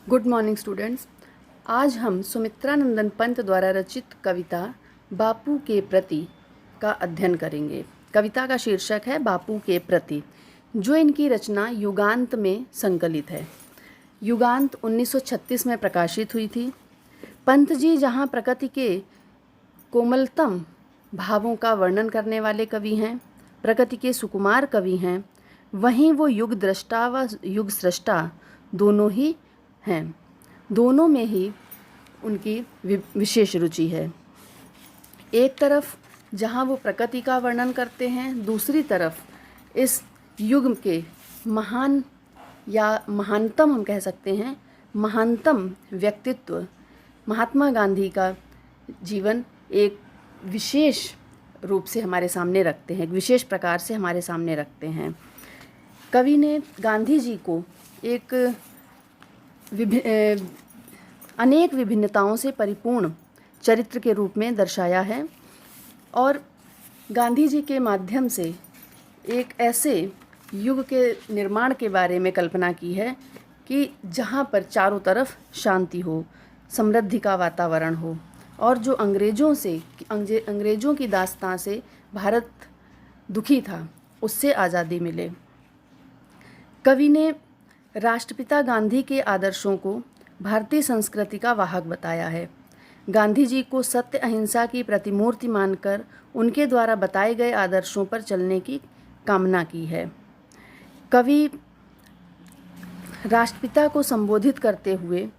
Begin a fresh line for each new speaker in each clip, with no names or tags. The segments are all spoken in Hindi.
Good morning students. आज हम सुमित्रा नंदन पंत द्वारा रचित कविता बापू के प्रति का अध्ययन करेंगे। कविता का शीर्षक है बापू के प्रति, जो इनकी रचना युगांत में संकलित है। युगांत 1936 में प्रकाशित हुई थी। पंत जी जहाँ प्रकृति के कोमलतम भावों का वर्णन करने वाले कवि हैं, प्रकृति के सुकुमार कवि हैं, वहीं वो युग दृष्टा व युग स्रष्टा दोनों ही हैं। दोनों में ही उनकी विशेष रुचि है। एक तरफ जहाँ वो प्रकृति का वर्णन करते हैं, दूसरी तरफ इस युग के महान या महानतम हम कह सकते हैं महानतम व्यक्तित्व महात्मा गांधी का जीवन एक विशेष रूप से हमारे सामने रखते हैं, एक विशेष प्रकार से हमारे सामने रखते हैं। कवि ने गांधी जी को एक अनेक विभिन्नताओं से परिपूर्ण चरित्र के रूप में दर्शाया है और गांधी जी के माध्यम से एक ऐसे युग के निर्माण के बारे में कल्पना की है कि जहाँ पर चारों तरफ शांति हो, समृद्धि का वातावरण हो और जो अंग्रेज़ों की दास्तां से भारत दुखी था उससे आज़ादी मिले। कवि ने राष्ट्रपिता गांधी के आदर्शों को भारतीय संस्कृति का वाहक बताया है। गांधी जी को सत्य अहिंसा की प्रतिमूर्ति मानकर उनके द्वारा बताए गए आदर्शों पर चलने की कामना की है। कवि राष्ट्रपिता को संबोधित करते हुए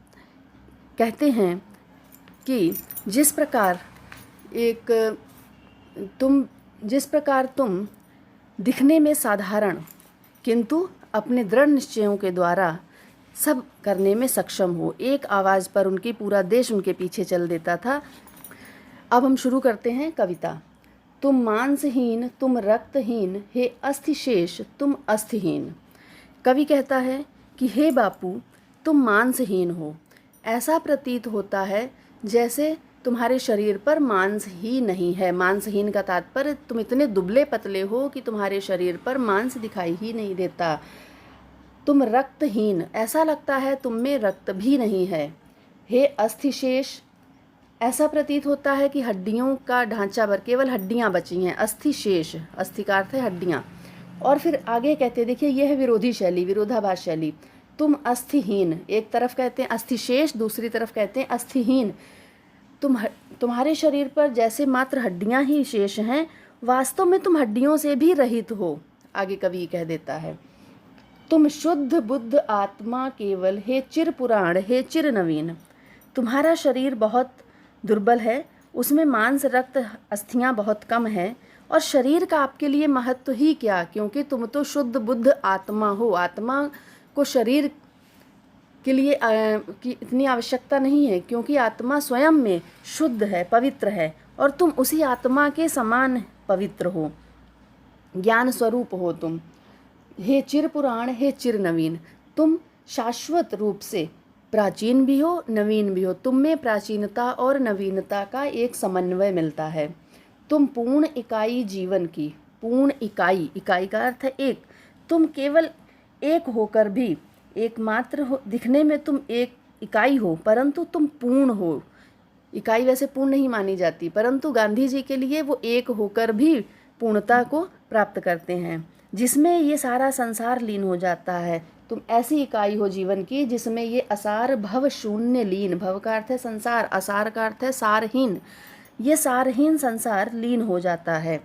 कहते हैं कि जिस प्रकार तुम दिखने में साधारण किंतु अपने दृढ़ निश्चयों के द्वारा सब करने में सक्षम हो। एक आवाज़ पर उनकी पूरा देश उनके पीछे चल देता था। अब हम शुरू करते हैं कविता। तुम मांसहीन, तुम रक्तहीन, हे अस्थिशेष तुम अस्थिहीन। कवि कहता है कि हे बापू, तुम मांसहीन हो। ऐसा प्रतीत होता है जैसे तुम्हारे शरीर पर मांस ही नहीं है। मांसहीन का तात्पर्य तुम इतने दुबले पतले हो कि तुम्हारे शरीर पर मांस दिखाई ही नहीं देता। तुम रक्तहीन, ऐसा लगता है तुम में रक्त भी नहीं है। हे अस्थिशेष, ऐसा प्रतीत होता है कि हड्डियों का ढांचा पर केवल हड्डियां बची हैं। अस्थिशेष, अस्थि का अर्थ है हड्डियां। और फिर आगे कहते देखिए, यह है विरोधी शैली, विरोधाभास शैली। तुम अस्थिहीन, एक तरफ कहते हैं अस्थिशेष, दूसरी तरफ कहते हैं अस्थिहीन। तुम्हारे शरीर पर जैसे मात्र हड्डियां ही शेष हैं, वास्तव में तुम हड्डियों से भी रहित हो। आगे कवि कह देता है, तुम शुद्ध बुद्ध आत्मा केवल, हे चिर पुराण, हे चिर नवीन। तुम्हारा शरीर बहुत दुर्बल है, उसमें मांस रक्त अस्थियां बहुत कम है और शरीर का आपके लिए महत्व ही क्या, क्योंकि तुम तो शुद्ध बुद्ध आत्मा हो। आत्मा को शरीर के लिए की इतनी आवश्यकता नहीं है, क्योंकि आत्मा स्वयं में शुद्ध है, पवित्र है और तुम उसी आत्मा के समान पवित्र हो, ज्ञान स्वरूप हो तुम। हे चिर पुराण, हे चिर नवीन, तुम शाश्वत रूप से प्राचीन भी हो, नवीन भी हो। तुम में प्राचीनता और नवीनता का एक समन्वय मिलता है। तुम पूर्ण इकाई जीवन की, पूर्ण इकाई, इकाई का अर्थ है एक। तुम केवल एक होकर भी एकमात्र हो, दिखने में तुम एक इकाई हो, परंतु तुम पूर्ण हो। इकाई वैसे पूर्ण नहीं मानी जाती, परंतु गांधी जी के लिए वो एक होकर भी पूर्णता को प्राप्त करते हैं, जिसमें ये सारा संसार लीन हो जाता है। तुम ऐसी इकाई हो जीवन की जिसमें ये असार भव शून्य लीन, भव का अर्थ है संसार, असार का अर्थ है सारहीन, ये सारहीन संसार लीन हो जाता है।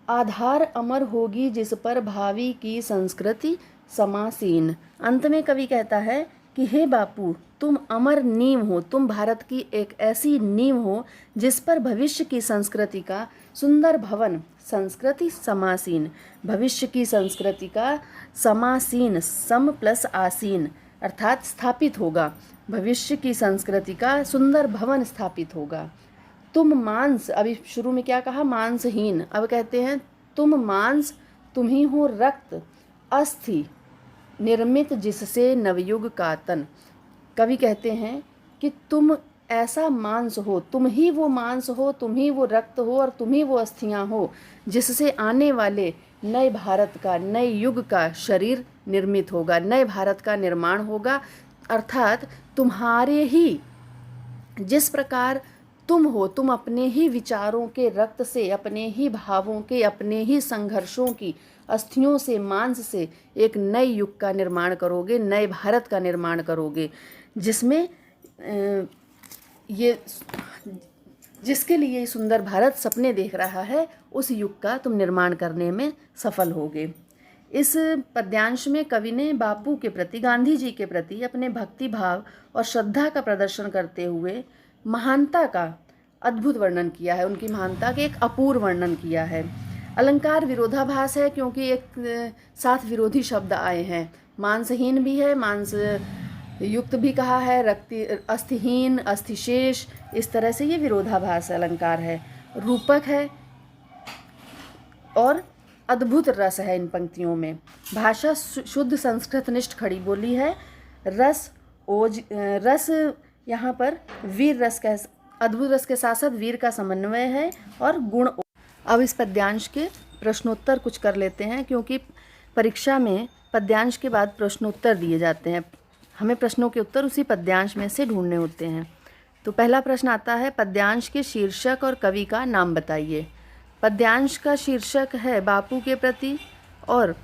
आधार अमर होगी जिस पर भावी की संस्कृति समासीन। अंत में कवि कहता है कि हे बापू, तुम अमर नींव हो, तुम भारत की एक ऐसी नींव हो जिस पर भविष्य की संस्कृति का सुंदर भवन, संस्कृति समासीन, भविष्य की संस्कृति का समासीन, सम प्लस आसीन अर्थात स्थापित होगा। भविष्य की संस्कृति का सुंदर भवन स्थापित होगा। तुम मांस, अभी शुरू में क्या कहा, मांसहीन, अब कहते हैं तुम मांस, तुम ही हो रक्त, अस्थि निर्मित जिससे नवयुग का तन। कवि कहते हैं कि तुम ऐसा मांस हो, तुम ही वो मांस हो, तुम ही वो रक्त हो और तुम ही वो अस्थियां हो जिससे आने वाले नए भारत का, नए युग का शरीर निर्मित होगा, नए भारत का निर्माण होगा। अर्थात तुम्हारे ही, जिस प्रकार तुम हो, तुम अपने ही विचारों के रक्त से, अपने ही भावों के, अपने ही संघर्षों की अस्थियों से, मांस से एक नए युग का निर्माण करोगे, नए भारत का निर्माण करोगे, जिसमें ये जिसके लिए ये सुंदर भारत सपने देख रहा है, उस युग का तुम निर्माण करने में सफल होगे। इस पद्यांश में कवि ने बापू के प्रति, गांधी जी के प्रति अपने भक्ति भाव और श्रद्धा का प्रदर्शन करते हुए महानता का अद्भुत वर्णन किया है, उनकी महानता के एक अपूर्व वर्णन किया है। अलंकार विरोधाभास है, क्योंकि एक साथ विरोधी शब्द आए हैं। मांसहीन भी है, मांस युक्त भी कहा है, रक्ति, अस्थिहीन, अस्थिशेष, इस तरह से ये विरोधाभास अलंकार है। रूपक है और अद्भुत रस है इन पंक्तियों में। भाषा शुद्ध संस्कृत निष्ठ खड़ी बोली है। रस ओज, रस यहाँ पर वीर रस का, अद्भुत रस के साथ साथ वीर का समन्वय है और गुण। अब इस पद्यांश के प्रश्नोत्तर कुछ कर लेते हैं, क्योंकि परीक्षा में पद्यांश के बाद प्रश्नोत्तर दिए जाते हैं। हमें प्रश्नों के उत्तर उसी पद्यांश में से ढूंढने होते हैं। तो पहला प्रश्न आता है, पद्यांश के शीर्षक और कवि का नाम बताइए। पद्यांश का शीर्षक है बापू के प्रति और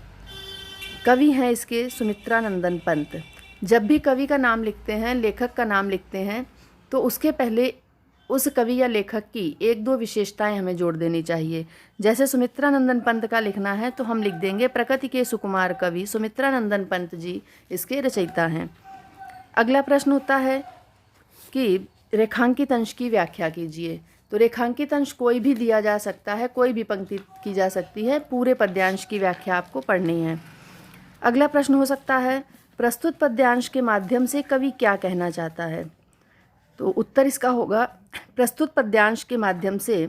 कवि हैं इसके सुमित्रानंदन पंत। जब भी कवि का नाम लिखते हैं, लेखक का नाम लिखते हैं, तो उसके पहले उस कवि या लेखक की एक दो विशेषताएं हमें जोड़ देनी चाहिए। जैसे सुमित्रानंदन पंत का लिखना है तो हम लिख देंगे प्रकृति के सुकुमार कवि सुमित्रानंदन पंत जी इसके रचयिता हैं। अगला प्रश्न होता है कि रेखांकित अंश की व्याख्या कीजिए। तो रेखांकित अंश कोई भी दिया जा सकता है, कोई भी पंक्ति की जा सकती है, पूरे पद्यांश की व्याख्या आपको पढ़नी है। अगला प्रश्न हो सकता है, प्रस्तुत पद्यांश के माध्यम से कवि क्या कहना चाहता है। तो उत्तर इसका होगा, प्रस्तुत पद्यांश के माध्यम से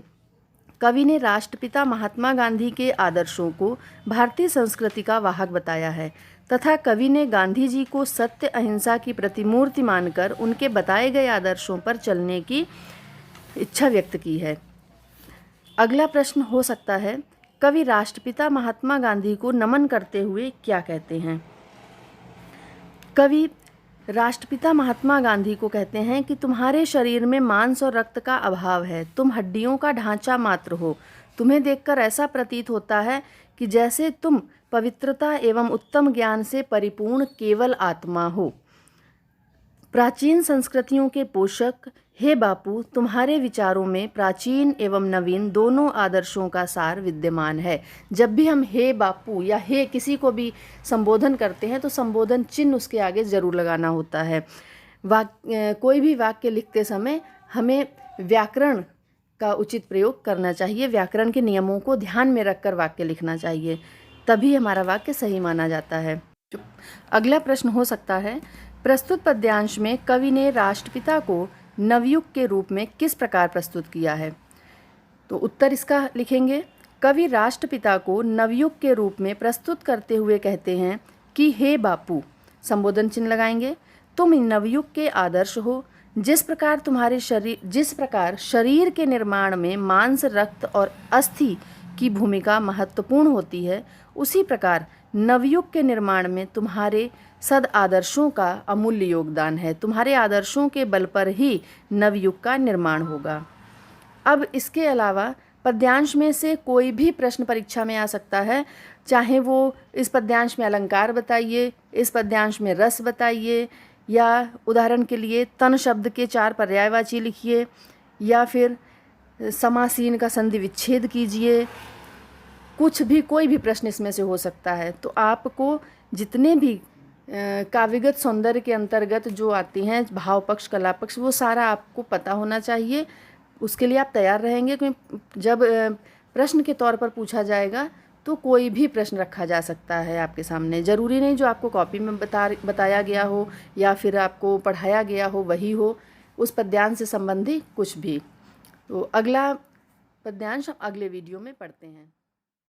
कवि ने राष्ट्रपिता महात्मा गांधी के आदर्शों को भारतीय संस्कृति का वाहक बताया है तथा कवि ने गांधी जी को सत्य अहिंसा की प्रतिमूर्ति मानकर उनके बताए गए आदर्शों पर चलने की इच्छा व्यक्त की है। अगला प्रश्न हो सकता है, कवि राष्ट्रपिता महात्मा गांधी को नमन करते हुए क्या कहते हैं। कवि राष्ट्रपिता महात्मा गांधी को कहते हैं कि तुम्हारे शरीर में मांस और रक्त का अभाव है, तुम हड्डियों का ढांचा मात्र हो। तुम्हें देखकर ऐसा प्रतीत होता है कि जैसे तुम पवित्रता एवं उत्तम ज्ञान से परिपूर्ण केवल आत्मा हो। प्राचीन संस्कृतियों के पोषक हे बापू, तुम्हारे विचारों में प्राचीन एवं नवीन दोनों आदर्शों का सार विद्यमान है। जब भी हम हे बापू या हे किसी को भी संबोधन करते हैं तो संबोधन चिन्ह उसके आगे ज़रूर लगाना होता है। कोई भी वाक्य लिखते समय हमें व्याकरण का उचित प्रयोग करना चाहिए, व्याकरण के नियमों को ध्यान में रखकर वाक्य लिखना चाहिए, तभी हमारा वाक्य सही माना जाता है। अगला प्रश्न हो सकता है, प्रस्तुत पद्यांश में कवि ने राष्ट्रपिता को नवयुग के रूप में किस प्रकार प्रस्तुत किया है। तो उत्तर इसका लिखेंगे, कवि राष्ट्रपिता को नवयुग के रूप में प्रस्तुत करते हुए कहते हैं कि हे बापू, संबोधन चिन्ह लगाएंगे, तुम नवयुग के आदर्श हो। जिस प्रकार शरीर के निर्माण में मांस, रक्त और अस्थि की भूमिका महत्वपूर्ण होती है, उसी प्रकार नवयुग के निर्माण में तुम्हारे सद आदर्शों का अमूल्य योगदान है। तुम्हारे आदर्शों के बल पर ही नवयुग का निर्माण होगा। अब इसके अलावा पद्यांश में से कोई भी प्रश्न परीक्षा में आ सकता है, चाहे वो इस पद्यांश में अलंकार बताइए, इस पद्यांश में रस बताइए, या उदाहरण के लिए तन शब्द के 4 पर्यायवाची लिखिए, या फिर समासीन का संधि विच्छेद कीजिए। कुछ भी, कोई भी प्रश्न इसमें से हो सकता है। तो आपको जितने भी काव्यगत सौंदर्य के अंतर्गत जो आती हैं, भाव पक्ष, कला पक्ष, वो सारा आपको पता होना चाहिए। उसके लिए आप तैयार रहेंगे, क्योंकि जब प्रश्न के तौर पर पूछा जाएगा तो कोई भी प्रश्न रखा जा सकता है आपके सामने। ज़रूरी नहीं जो आपको कॉपी में बताया गया हो या फिर आपको पढ़ाया गया हो वही हो, उस पद्यांश से संबंधी कुछ भी। तो अगला पद्यांश अगले वीडियो में पढ़ते हैं।